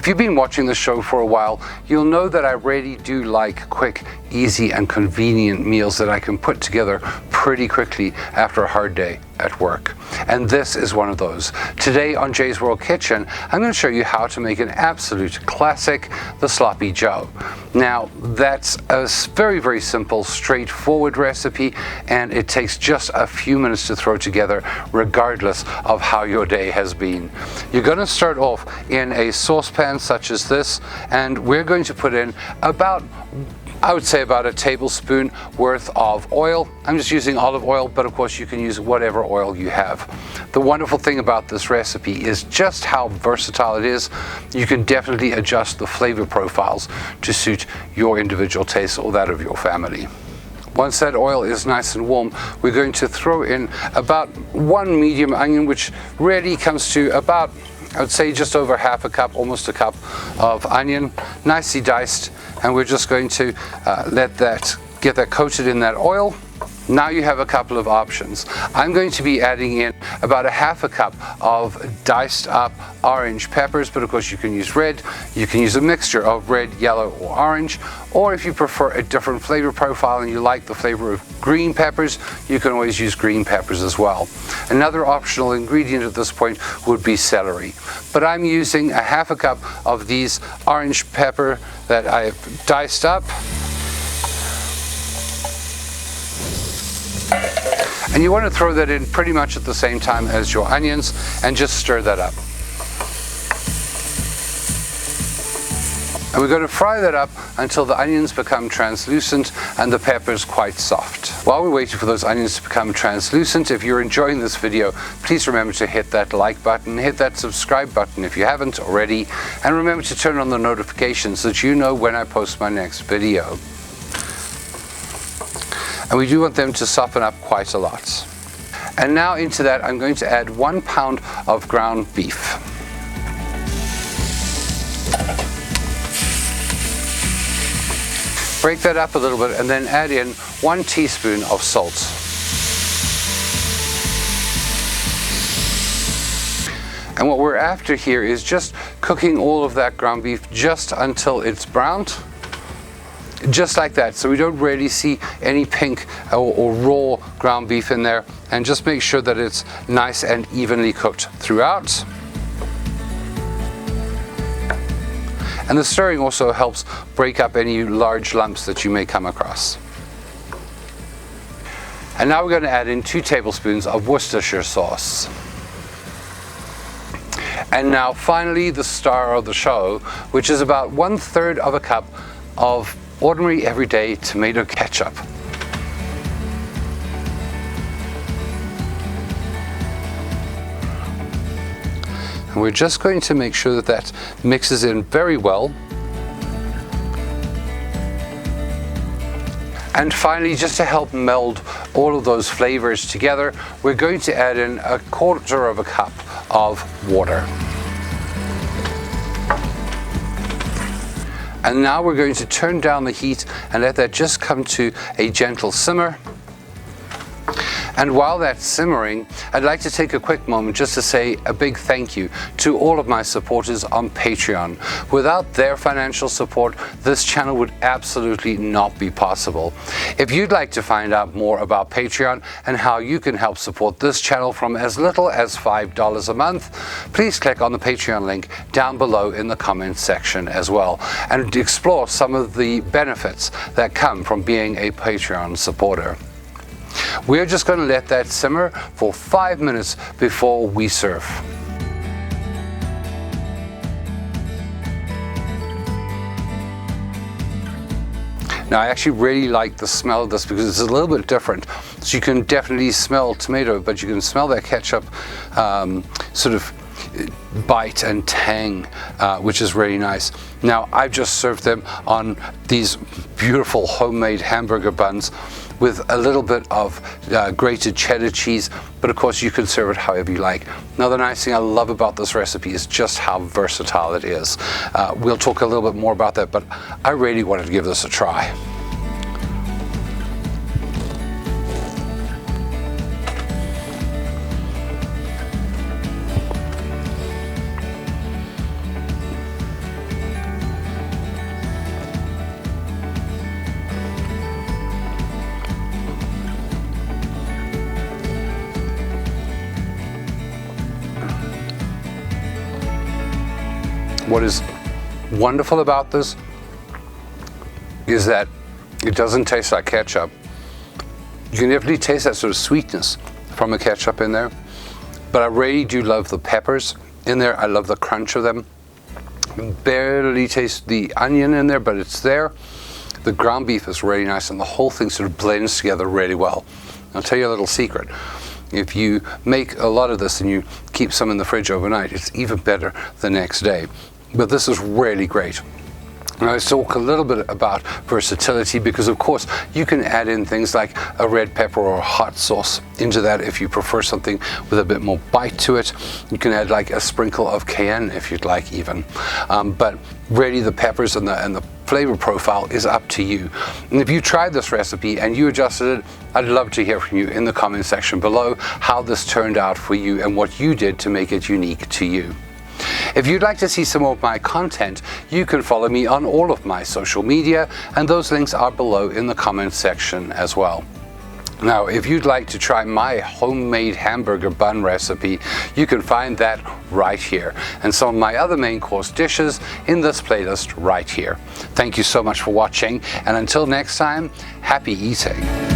If you've been watching the show for a while, you'll know that I really do like quick, easy, and convenient meals that I can put together pretty quickly after a hard day at work. And this is one of those. Today on Jay's World Kitchen, I'm going to show you how to make an absolute classic, the sloppy joe. Now, that's a very, very simple, straightforward recipe, and it takes just a few minutes to throw together, regardless of how your day has been. You're going to start off in a saucepan such as this, and we're going to put in I would say about a tablespoon worth of oil. I'm just using olive oil, but of course you can use whatever oil you have. The wonderful thing about this recipe is just how versatile it is. You can definitely adjust the flavor profiles to suit your individual taste or that of your family. Once that oil is nice and warm, we're going to throw in about one medium onion, which really comes to about, I would say, just over half a cup, almost a cup of onion, nicely diced, and we're just going to get that coated in that oil. Now you have a couple of options. I'm going to be adding in about a half a cup of diced up orange peppers, but of course you can use red. You can use a mixture of red, yellow, or orange, or if you prefer a different flavor profile and you like the flavor of green peppers, you can always use green peppers as well. Another optional ingredient at this point would be celery, but I'm using a half a cup of these orange pepper that I've diced up. And you want to throw that in pretty much at the same time as your onions and just stir that up. And we're going to fry that up until the onions become translucent and the peppers quite soft. While we're waiting for those onions to become translucent, if you're enjoying this video, please remember to hit that like button, hit that subscribe button if you haven't already, and remember to turn on the notifications so that you know when I post my next video. And we do want them to soften up quite a lot. And now into that I'm going to add 1 pound of ground beef. Break that up a little bit and then add in 1 teaspoon of salt. And what we're after here is just cooking all of that ground beef just until it's browned. Just like that, so we don't really see any pink or raw ground beef in there, and just make sure that it's nice and evenly cooked throughout. And the stirring also helps break up any large lumps that you may come across. And now we're going to add in 2 tablespoons of Worcestershire sauce. And now finally the star of the show, which is about 1/3 of a cup of ordinary everyday tomato ketchup. And we're just going to make sure that that mixes in very well. And finally, just to help meld all of those flavors together, we're going to add in 1/4 of a cup of water. And now we're going to turn down the heat and let that just come to a gentle simmer. And while that's simmering, I'd like to take a quick moment just to say a big thank you to all of my supporters on Patreon. Without their financial support, this channel would absolutely not be possible. If you'd like to find out more about Patreon and how you can help support this channel from as little as $5 a month, please click on the Patreon link down below in the comments section as well, and explore some of the benefits that come from being a Patreon supporter. We're just going to let that simmer for 5 minutes before we serve. Now I actually really like the smell of this because it's a little bit different. So you can definitely smell tomato, but you can smell that ketchup sort of bite and tang, which is really nice. Now I've just served them on these beautiful homemade hamburger buns with a little bit of grated cheddar cheese, but of course you can serve it however you like. Now the nice thing I love about this recipe is just how versatile it is. We'll talk a little bit more about that, but I really wanted to give this a try. what is wonderful about this is that it doesn't taste like ketchup. You can definitely taste that sort of sweetness from the ketchup in there, but I really do love the peppers in there. I love the crunch of them. Barely taste the onion in there, but it's there. The ground beef is really nice, and the whole thing sort of blends together really well. I'll tell you a little secret. If you make a lot of this and you keep some in the fridge overnight, it's even better the next day. But this is really great. Now, let's talk a little bit about versatility, because of course you can add in things like a red pepper or a hot sauce into that if you prefer something with a bit more bite to it. You can add like a sprinkle of cayenne if you'd like even. But really the peppers and the flavor profile is up to you. And if you tried this recipe and you adjusted it, I'd love to hear from you in the comment section below how this turned out for you and what you did to make it unique to you. If you'd like to see some more of my content, you can follow me on all of my social media, and those links are below in the comments section as well. Now, if you'd like to try my homemade hamburger bun recipe, you can find that right here, and some of my other main course dishes in this playlist right here. Thank you so much for watching, and until next time, happy eating.